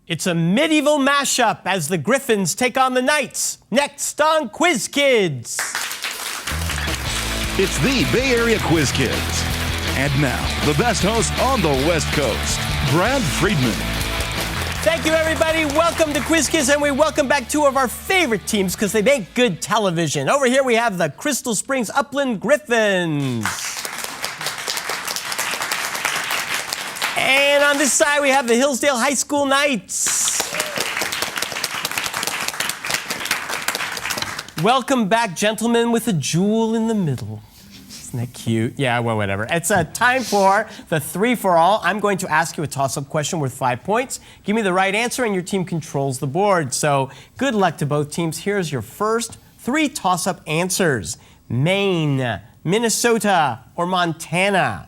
It's a medieval mashup as the Griffins take on the Knights. Next on Quiz Kids. It's the Bay Area Quiz Kids. And now, the best host on the West Coast, Brad Friedman. Thank you, everybody. Welcome to Quiz Kids, and we welcome back two of our favorite teams because they make good television. Over here, we have the Crystal Springs Upland Griffins. And on this side, we have the Hillsdale High School Knights. Welcome back, gentlemen, with a jewel in the middle. Isn't that cute? Yeah, well, whatever. It's time for the three-for-all. I'm going to ask you a toss-up question worth 5 points. Give me the right answer, and your team controls the board. So good luck to both teams. Here's your first three toss-up answers. Maine, Minnesota, or Montana.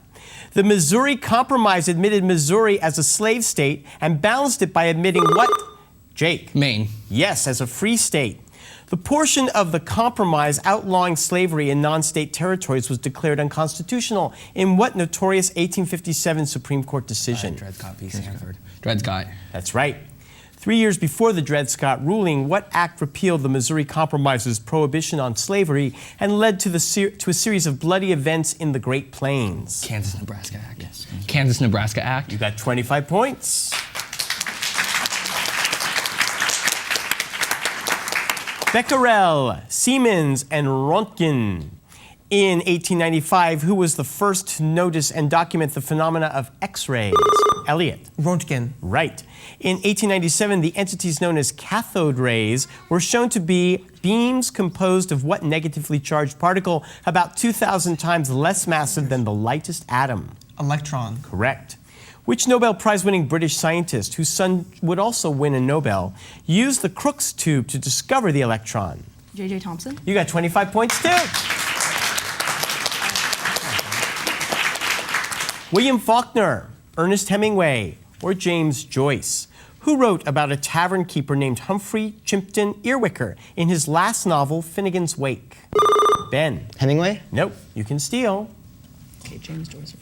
The Missouri Compromise admitted Missouri as a slave state and balanced it by admitting what? Jake? Maine. Yes, as a free state. The portion of the compromise outlawing slavery in non-state territories was declared unconstitutional in what notorious 1857 Supreme Court decision? Dred Scott v. Sanford. Dred Scott. That's right. 3 years before the Dred Scott ruling, what act repealed the Missouri Compromise's prohibition on slavery and led to a series of bloody events in the Great Plains? Kansas-Nebraska Act. Yes. Kansas-Nebraska Act. You got 25 points. Becquerel, Siemens, and Röntgen. In 1895, who was the first to notice and document the phenomena of X-rays? Elliot. Röntgen. Right. In 1897, the entities known as cathode rays were shown to be beams composed of what negatively charged particle about 2,000 times less massive than the lightest atom? Electron. Correct. Which Nobel Prize-winning British scientist, whose son would also win a Nobel, used the Crookes tube to discover the electron? J.J. Thomson. You got 25 points, too. William Faulkner, Ernest Hemingway, or James Joyce, who wrote about a tavern keeper named Humphrey Chimpton Earwicker in his last novel, Finnegan's Wake? Ben. Hemingway? Nope, you can steal. Okay, James Joyce.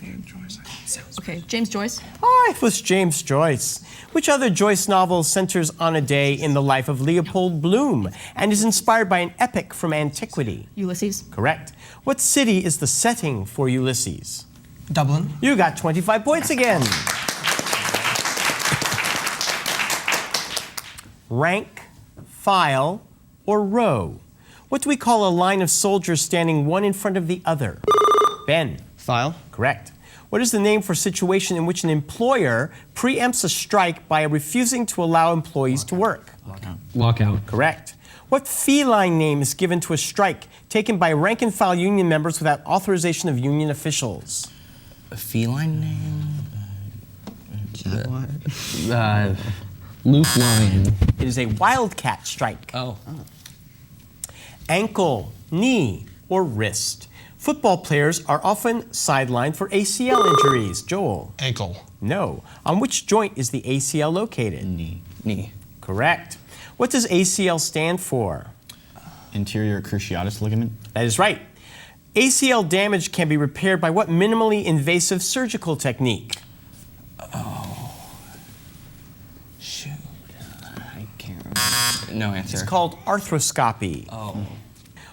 Okay, James Joyce. Oh, it was James Joyce. Which other Joyce novel centers on a day in the life of Leopold Bloom and is inspired by an epic from antiquity? Ulysses. Correct. What city is the setting for Ulysses? Dublin. You got 25 points again. Rank, file, or row? What do we call a line of soldiers standing one in front of the other? Ben. File. Correct. What is the name for a situation in which an employer preempts a strike by refusing to allow employees to work? Lockout. Correct. What feline name is given to a strike taken by rank-and-file union members without authorization of union officials? A feline name? Jaguar. Loop lion. It is a wildcat strike. Oh. Ankle, knee, or wrist. Football players are often sidelined for ACL injuries. Joel? Ankle. No. On which joint is the ACL located? Knee. Correct. What does ACL stand for? Anterior cruciatus ligament. That is right. ACL damage can be repaired by what minimally invasive surgical technique? Oh. Shoot. I can't remember. No answer. It's called arthroscopy. Oh.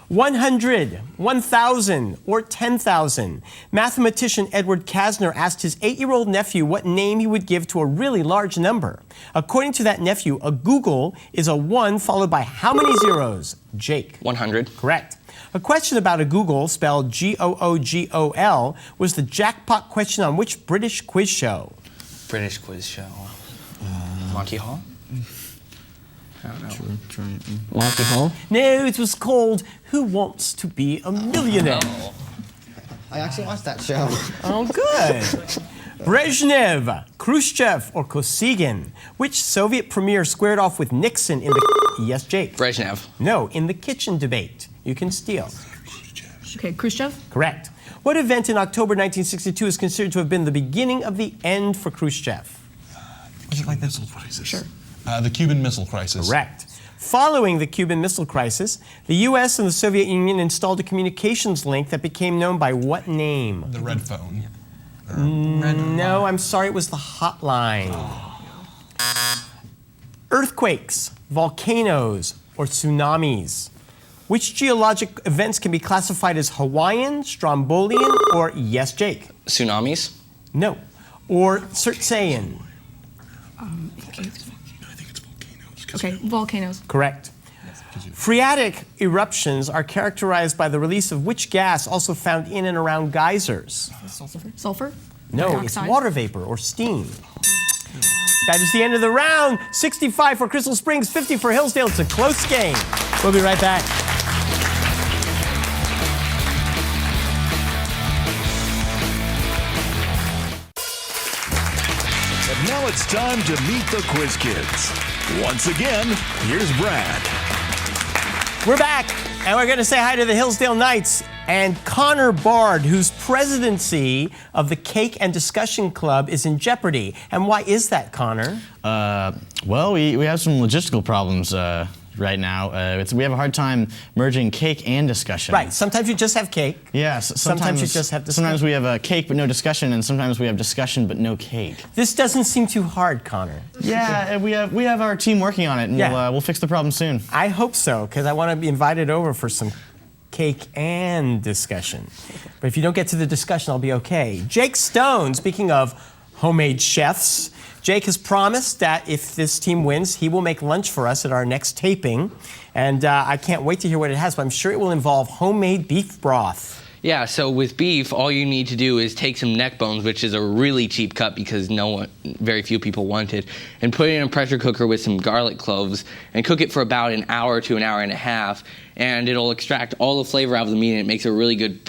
100, 1,000, or 10,000. Mathematician Edward Kasner asked his 8-year-old nephew what name he would give to a really large number. According to that nephew, a googol is a 1 followed by how many zeros? Jake? 100. Correct. A question about a googol, spelled G-O-O-G-O-L, was the jackpot question on which British quiz show? British quiz show. Monty Hall? I don't know. Monty Hall? No, it was called Who Wants to Be a Millionaire? Oh. I actually watched that show. Oh, good. Brezhnev, Khrushchev, or Kosygin? Which Soviet premier squared off with Nixon in the... Yes, Jake? Brezhnev. No, in the kitchen debate. You can steal. Okay, Khrushchev. Correct. What event in October 1962 is considered to have been the beginning of the end for Khrushchev? Was it like this? Sure. The Cuban Missile Crisis. Correct. Following the Cuban Missile Crisis, the U.S. and the Soviet Union installed a communications link that became known by what name? The Red Phone. No, I'm sorry, it was the hotline. Earthquakes, volcanoes, or tsunamis? Which geologic events can be classified as Hawaiian, Strombolian, or yes, Jake? Tsunamis? No. Or Circean? Okay, volcanoes. Correct. Phreatic eruptions are characterized by the release of which gas also found in and around geysers? Sulfur? No, it's Dioxide? water vapor or steam. That is the end of the round. 65 for Crystal Springs, 50 for Hillsdale. It's a close game. We'll be right back. And now it's time to meet the Quiz Kids. Once again, here's Brad. We're back, and we're going to say hi to the Hillsdale Knights and Connor Bard, whose presidency of the Cake and Discussion Club is in jeopardy. And why is that, Connor? Well, we have some logistical problems right now. We have a hard time merging cake and discussion. Right, sometimes you just have cake. Yeah, Sometimes you just have discussion. Sometimes we have cake but no discussion, and sometimes we have discussion but no cake. This doesn't seem too hard, Connor. Yeah, and we have our team working on it, and Yeah. we'll fix the problem soon. I hope so, because I want to be invited over for some cake and discussion. But if you don't get to the discussion, I'll be okay. Jake Stone, speaking of homemade chefs, Jake has promised that if this team wins, he will make lunch for us at our next taping. And I can't wait to hear what it has, but I'm sure it will involve homemade beef broth. Yeah, so with beef, all you need to do is take some neck bones, which is a really cheap cut because very few people want it, and put it in a pressure cooker with some garlic cloves and cook it for about an hour to an hour and a half, and it'll extract all the flavor out of the meat, and it makes a really good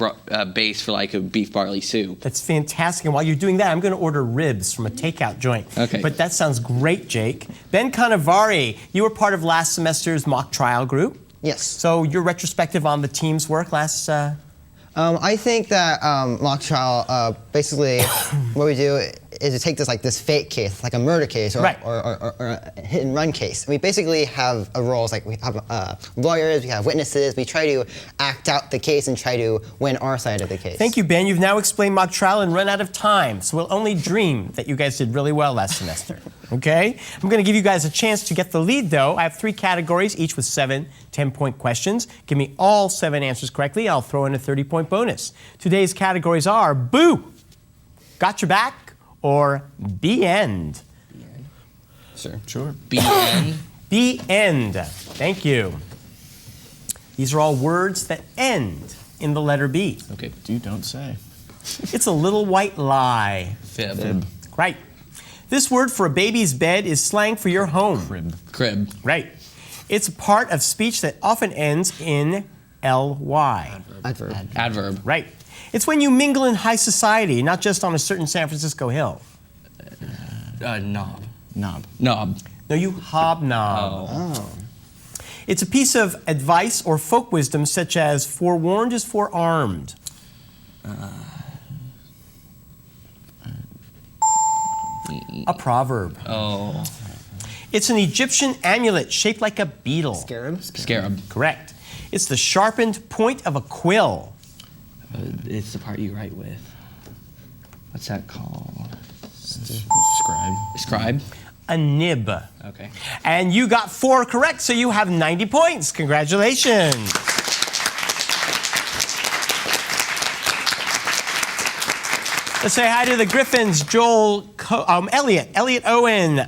base for like a beef barley soup. That's fantastic. And while you're doing that, I'm going to order ribs from a takeout joint. Okay. But that sounds great, Jake. Ben Canavari, you were part of last semester's mock trial group. Yes. So your retrospective on the team's work last... I think that mock trial, basically, what we do is to take this fake case, like a murder case or, Right. or a hit and run case. We basically have roles, like we have lawyers, we have witnesses. We try to act out the case and try to win our side of the case. Thank you, Ben. You've now explained mock trial and run out of time, so we'll only dream that you guys did really well last semester. Okay? I'm going to give you guys a chance to get the lead, though. I have 3 categories, each with 7 10-point questions. Give me all 7 answers correctly. I'll throw in a 30-point bonus. Today's categories are Boo, Got Your Back, or Be End. Sure. B-N. Be End. Thank you. These are all words that end in the letter B. Okay. Do don't say. It's a little white lie. Fib. Right. This word for a baby's bed is slang for your home. Crib. Right. It's a part of speech that often ends in ly. Adverb. Adverb. Right. It's when you mingle in high society, not just on a certain San Francisco hill. Knob. Knob. Knob. No, you hobnob. Oh. It's a piece of advice or folk wisdom such as forewarned is forearmed. A proverb. Oh. It's an Egyptian amulet shaped like a beetle. Scarab. Scarab. Correct. It's the sharpened point of a quill. It's the part you write with. What's that called? Scribe. Scribe. A nib. Okay. And you got 4 correct, so you have 90 points. Congratulations. Let's say hi to the Griffins, Elliot. Elliot Owen,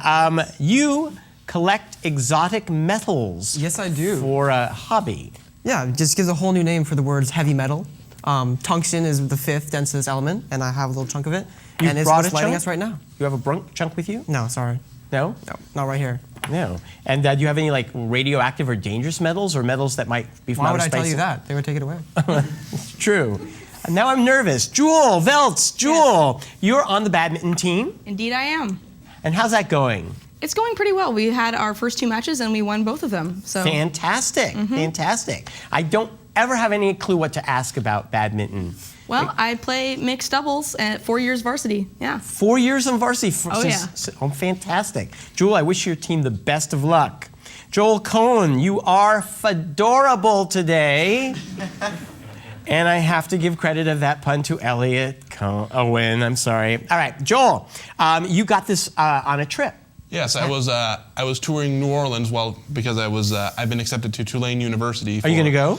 you collect exotic metals. Yes, I do. For a hobby. Yeah, it just gives a whole new name for the words heavy metal. Tungsten is the 5th densest element, and I have a little chunk of it. You and it's brought what's a lighting chunk? us right now. You have a chunk with you? No, sorry. No? No, not right here. No. And do you have any like radioactive or dangerous metals or metals that might be from Why outer would I tell space? you that? They would take it away. It's true. Now I'm nervous. Jewel Veltz, Jewel, you're on the badminton team. Indeed, I am. And how's that going? It's going pretty well. We had our first 2 matches and we won both of them. So Fantastic. Fantastic. I don't ever have any clue what to ask about badminton. well, I play mixed doubles at 4 years varsity. Yeah. 4 years on varsity. Oh, yeah. Oh, fantastic. Jewel, I wish your team the best of luck. Joel Cohen, you are fedorable today. And I have to give credit of that pun to Elliot Owen. I'm sorry. All right, Joel, you got this on a trip. Yes, I was touring New Orleans because I've been accepted to Tulane University. Are you going to go?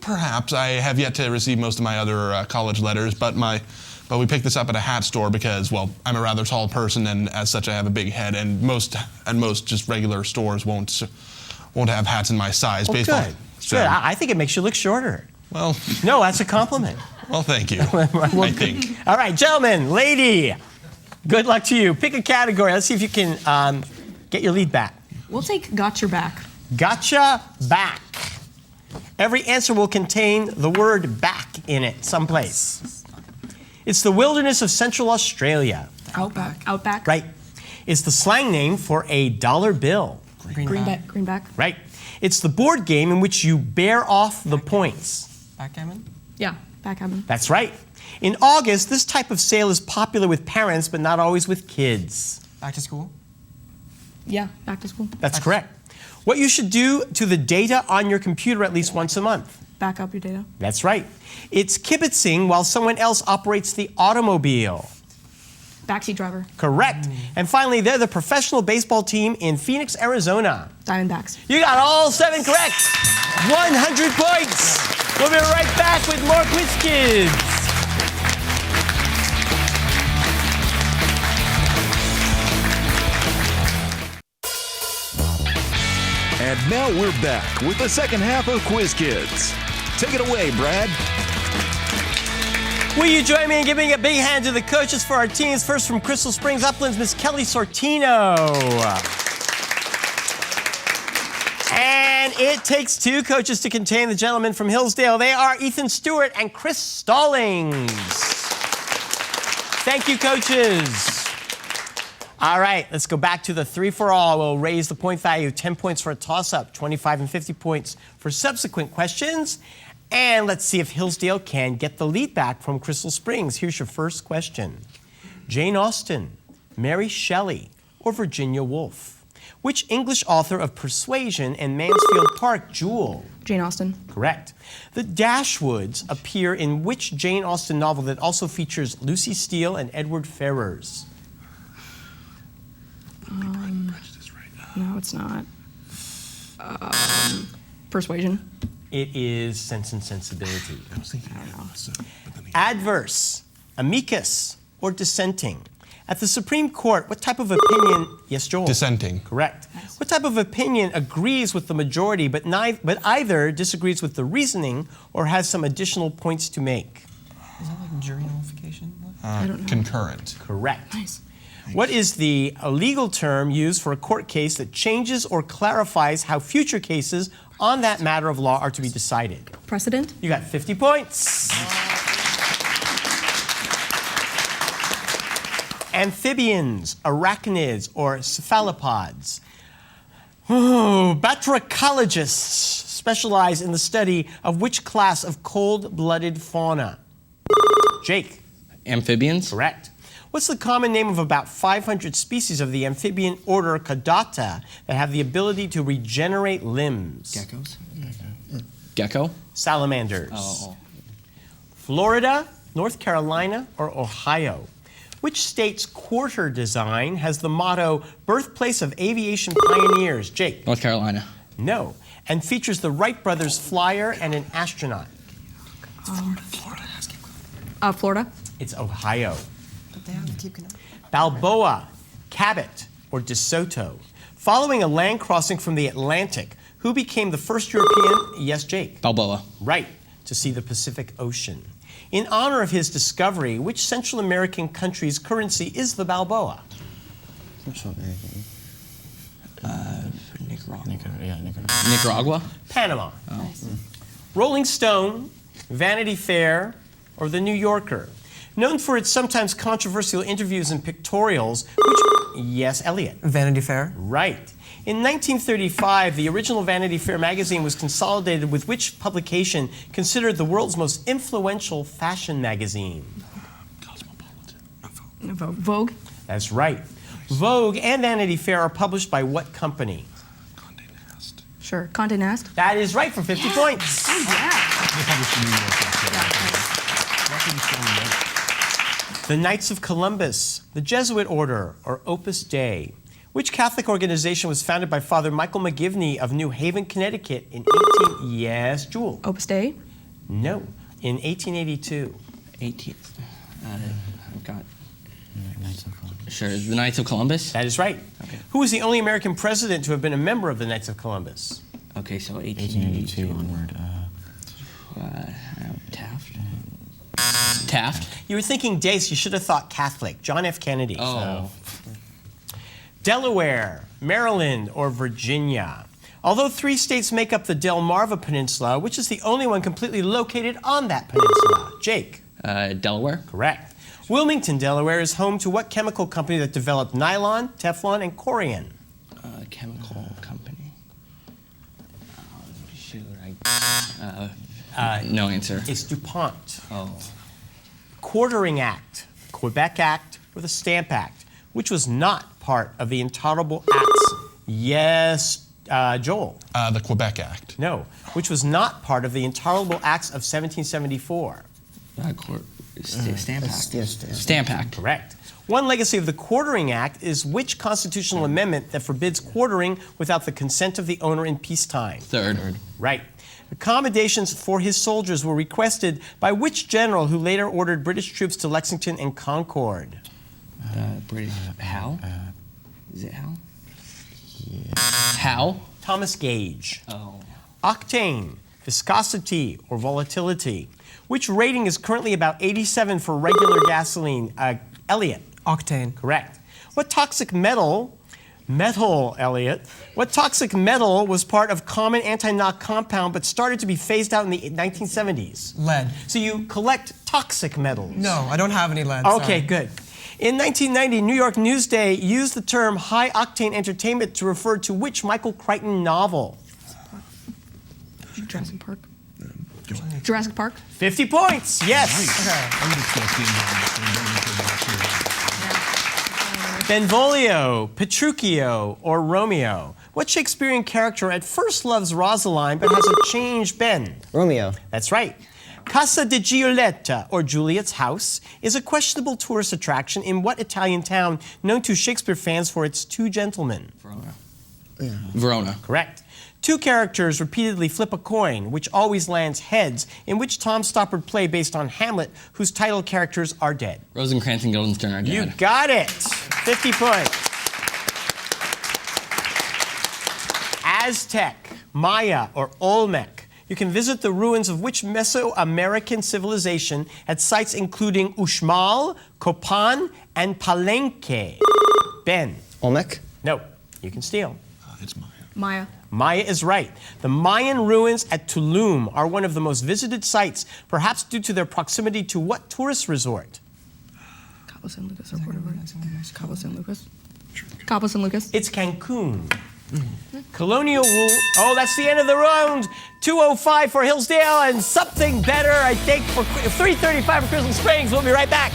Perhaps. I have yet to receive most of my other college letters, but we picked this up at a hat store because, well, I'm a rather tall person, and as such, I have a big head, and most just regular stores won't have hats in my size. Well, based good. on Good. I think it makes you look shorter. Well, No, that's a compliment. well, thank you. I think. All right, gentlemen, lady, good luck to you. Pick a category. Let's see if you can get your lead back. We'll take got your back. Gotcha back. Every answer will contain the word back in it someplace. It's the wilderness of Central Australia. Outback. Outback. Right. It's the slang name for a dollar bill. Greenback. Greenback. Right. It's the board game in which you bear off the points. Backgammon? Yeah. Backgammon. That's right. In August, this type of sale is popular with parents, but not always with kids. Back to school? Yeah. Back to school. That's correct. What you should do to the data on your computer at least once a month. Back up your data. That's right. It's kibitzing while someone else operates the automobile. Backseat driver. Correct. And finally, they're the professional baseball team in Phoenix, Arizona. Diamondbacks. You got all 7 correct. 100 points. We'll be right back with more Quiz Kids. And now we're back with the second half of Quiz Kids. Take it away, Brad. Will you join me in giving a big hand to the coaches for our teams? First from Crystal Springs Uplands, Miss Kelly Sortino. And it takes 2 coaches to contain the gentlemen from Hillsdale. They are Ethan Stewart and Chris Stallings. Thank you, coaches. All right, let's go back to the 3-for-all. We'll raise the point value, 10 points for a toss-up, 25 and 50 points for subsequent questions. And let's see if Hillsdale can get the lead back from Crystal Springs. Here's your first question. Jane Austen, Mary Shelley, or Virginia Woolf? Which English author of Persuasion and Mansfield Park, Jewel? Jane Austen. Correct. The Dashwoods appear in which Jane Austen novel that also features Lucy Steele and Edward Ferrars? No, it's not. Persuasion. It is Sense and Sensibility. I was thinking Adverse, amicus, or dissenting? At the Supreme Court, what type of opinion? Yes, Joel. dissenting. Correct. What type of opinion agrees with the majority, but either disagrees with the reasoning or has some additional points to make? Is that like jury nullification? I don't know. Concurrent. Correct. Nice. What is the legal term used for a court case that changes or clarifies how future cases on that matter of law are to be decided? Precedent. You got 50 points. Amphibians, arachnids, or cephalopods? Batrachologists specialize in the study of which class of cold-blooded fauna? Jake. Amphibians? Correct. What's the common name of about 500 species of the amphibian order Chordata that have the ability to regenerate limbs? Geckos? Gecko? Salamanders. Florida, North Carolina, or Ohio? Which state's quarter design has the motto, birthplace of aviation pioneers? Jake. North Carolina. No. And features the Wright brothers flyer and an astronaut? Florida. It's Ohio. But they have to keep connected. Balboa, Cabot, or DeSoto? Following a land crossing from the Atlantic, who became the first European? Yes, Jake. Balboa. Right, to see the Pacific Ocean. In honor of his discovery, which Central American country's currency is the Balboa? Nicaragua? Panama. Rolling Stone, Vanity Fair, or The New Yorker? Known for its sometimes controversial interviews and pictorials, which... Yes, Elliot. Vanity Fair? Right. In 1935, the original Vanity Fair magazine was consolidated with which publication considered the world's most influential fashion magazine? Vogue. That's right. Vogue and Vanity Fair are published by what company? Sure. Condé Nast. That is right for 50 points. The Knights of Columbus, the Jesuit Order, or Opus Dei? Which Catholic organization was founded by Father Michael McGivney of New Haven, Connecticut in Yes, Jewel. Opus Dei? No, in 1882. 18th. I've got. Sure, the Knights of Columbus? That is right. Okay. Who was the only American president to have been a member of the Knights of Columbus? Okay, so 1882 1882. onward. Taft? Taft? You were thinking dates, you should have thought Catholic. John F. Kennedy. Oh. Delaware, Maryland, or Virginia. Although 3 states make up the Delmarva Peninsula, which is the only one completely located on that peninsula? Jake. Delaware? Correct. Wilmington, Delaware is home to what chemical company that developed nylon, Teflon, and Corian? Chemical company. Shoot, no answer. It's DuPont. Oh. Quartering Act, Quebec Act, or the Stamp Act, which was not part of the Intolerable Acts. Yes, Joel. The Quebec Act. No, which was not part of the Intolerable Acts of 1774. Stamp Act. Yes, Stamp Act. Correct. One legacy of the Quartering Act is which constitutional amendment that forbids quartering without the consent of the owner in peacetime? Third. Right. Accommodations for his soldiers were requested by which general who later ordered British troops to Lexington and Concord? British. Hal? Is it Hal? Yeah. Hal? Thomas Gage. Oh. Octane, viscosity, or volatility. Which rating is currently about 87 for regular gasoline? Elliot. Octane. Correct. What toxic metal, Elliot, what toxic metal was part of common anti-knock compound but started to be phased out in the 1970s? Lead. So you collect toxic metals. No, I don't have any lead. Okay, sorry. good. In 1990, New York Newsday used the term high-octane entertainment to refer to which Michael Crichton novel? Jurassic Park? Jurassic Park? 50 points, yes. Benvolio, Petruchio, or Romeo. What Shakespearean character at first loves Rosaline but has a changed bend? Romeo. That's right. Casa di Giulietta, or Juliet's House, is a questionable tourist attraction in what Italian town known to Shakespeare fans for its 2 gentlemen? Verona. Verona. Correct. 2 characters repeatedly flip a coin, which always lands heads, in which Tom Stoppard play based on Hamlet, whose title characters are dead. Rosencrantz and Guildenstern are dead. You got it. 50 points. Aztec, Maya, or Olmec. You can visit the ruins of which Mesoamerican civilization at sites including Uxmal, Copan, and Palenque? Ben. Olmec. No, you can steal. It's Maya. Maya. Maya is right. The Mayan ruins at Tulum are one of the most visited sites, perhaps due to their proximity to what tourist resort? Cabo San Lucas or whatever. Cabo San Lucas. Cabo San Lucas. It's Cancun. Colonial rule. Oh, that's the end of the round. 205 for Hillsdale and something better, I think, for 335 for Crystal Springs. We'll be right back.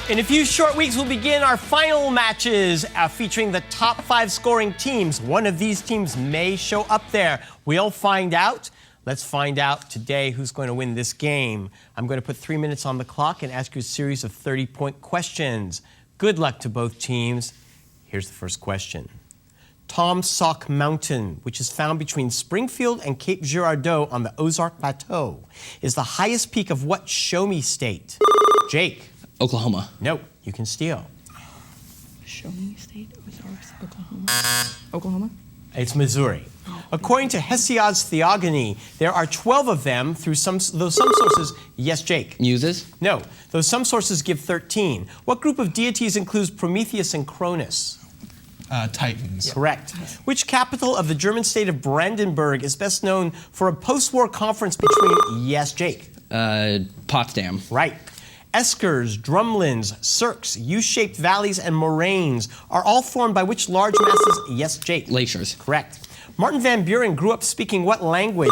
In a few short weeks, we'll begin our final matches featuring the top 5 scoring teams. One of these teams may show up there. We'll find out. Let's find out today who's going to win this game. I'm going to put 3 minutes on the clock and ask you a series of 30-point questions. Good luck to both teams. Here's the first question. Tom Sauk Mountain, which is found between Springfield and Cape Girardeau on the Ozark Plateau, is the highest peak of what show-me state? Jake. Oklahoma. No, you can steal. Show me state. Ozarks, Oklahoma. Oklahoma? It's Missouri. According to Hesiod's Theogony, there are 12 of them, though some sources, yes, Jake. Muses. No, though some sources give 13. What group of deities includes Prometheus and Cronus? Titans. Correct. Which capital of the German state of Brandenburg is best known for a post-war conference between, yes, Jake? Potsdam. Right. Eskers, drumlins, cirques, U-shaped valleys, and moraines are all formed by which large masses? Yes, Jake. Glaciers. Correct. Martin Van Buren grew up speaking what language?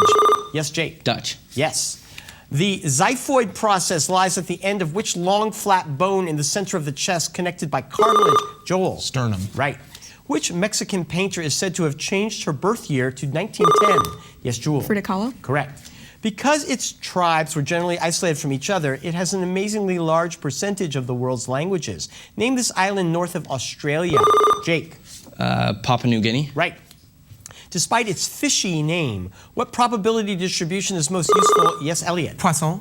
Yes, Jake. Dutch. Yes. The xiphoid process lies at the end of which long, flat bone in the center of the chest connected by cartilage? Joel. Sternum. Right. Which Mexican painter is said to have changed her birth year to 1910? Yes, Jewel. Frida Kahlo. Correct. Because its tribes were generally isolated from each other, it has an amazingly large percentage of the world's languages. Name this island north of Australia. Jake. Papua New Guinea. Right. Despite its fishy name, what probability distribution is most useful? Yes, Elliot. Poisson.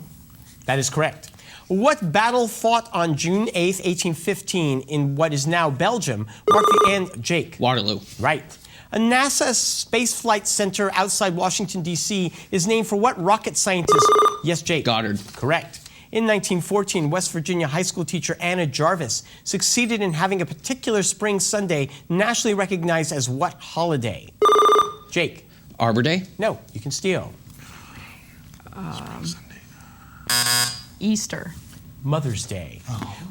That is correct. What battle fought on June 8th, 1815 in what is now Belgium marked the end? Jake. Waterloo. Right. A NASA Space Flight Center outside Washington, D.C. is named for what rocket scientist? Yes, Jake. Goddard. Correct. In 1914, West Virginia high school teacher Anna Jarvis succeeded in having a particular spring Sunday nationally recognized as what holiday? Jake. Arbor Day. No, you can steal. Easter. Mother's Day.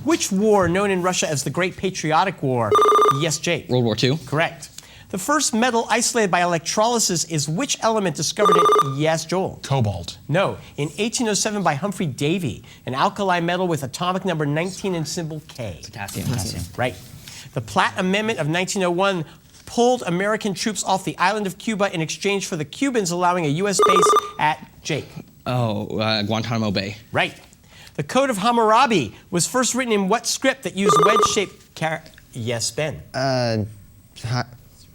Which war, known in Russia as the Great Patriotic War? Yes, Jake. World War II. Correct. The first metal isolated by electrolysis is which element discovered in? Yes, Joel. Cobalt. No, in 1807 by Humphrey Davy, an alkali metal with atomic number 19 and symbol K. Potassium. Right. The Platt Amendment of 1901 pulled American troops off the island of Cuba in exchange for the Cubans allowing a U.S. base at Jake. Guantanamo Bay. Right. The Code of Hammurabi was first written in what script that used wedge-shaped Yes, Ben.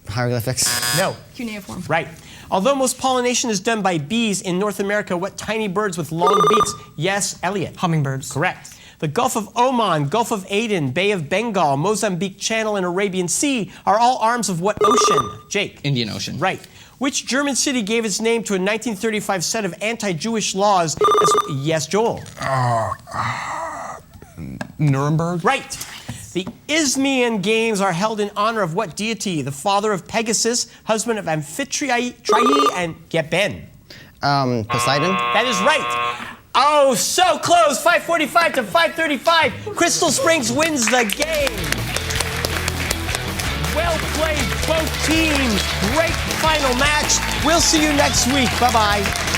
Hieroglyphics. No. Cuneiform. Right. Although most pollination is done by bees in North America, what tiny birds with long beaks? Yes, Elliot. Hummingbirds. Correct. The Gulf of Oman, Gulf of Aden, Bay of Bengal, Mozambique Channel, and Arabian Sea are all arms of what ocean? Jake. Indian Ocean. Right. Which German city gave its name to a 1935 set of anti-Jewish laws? Yes, Joel. Nuremberg. Right. The Isthmian Games are held in honor of what deity? The father of Pegasus, husband of Amphitrite, and Ben. Poseidon. That is right. Oh, so close. 545 to 535. Crystal Springs wins the game. Well played, both teams. Great final match. We'll see you next week. Bye-bye.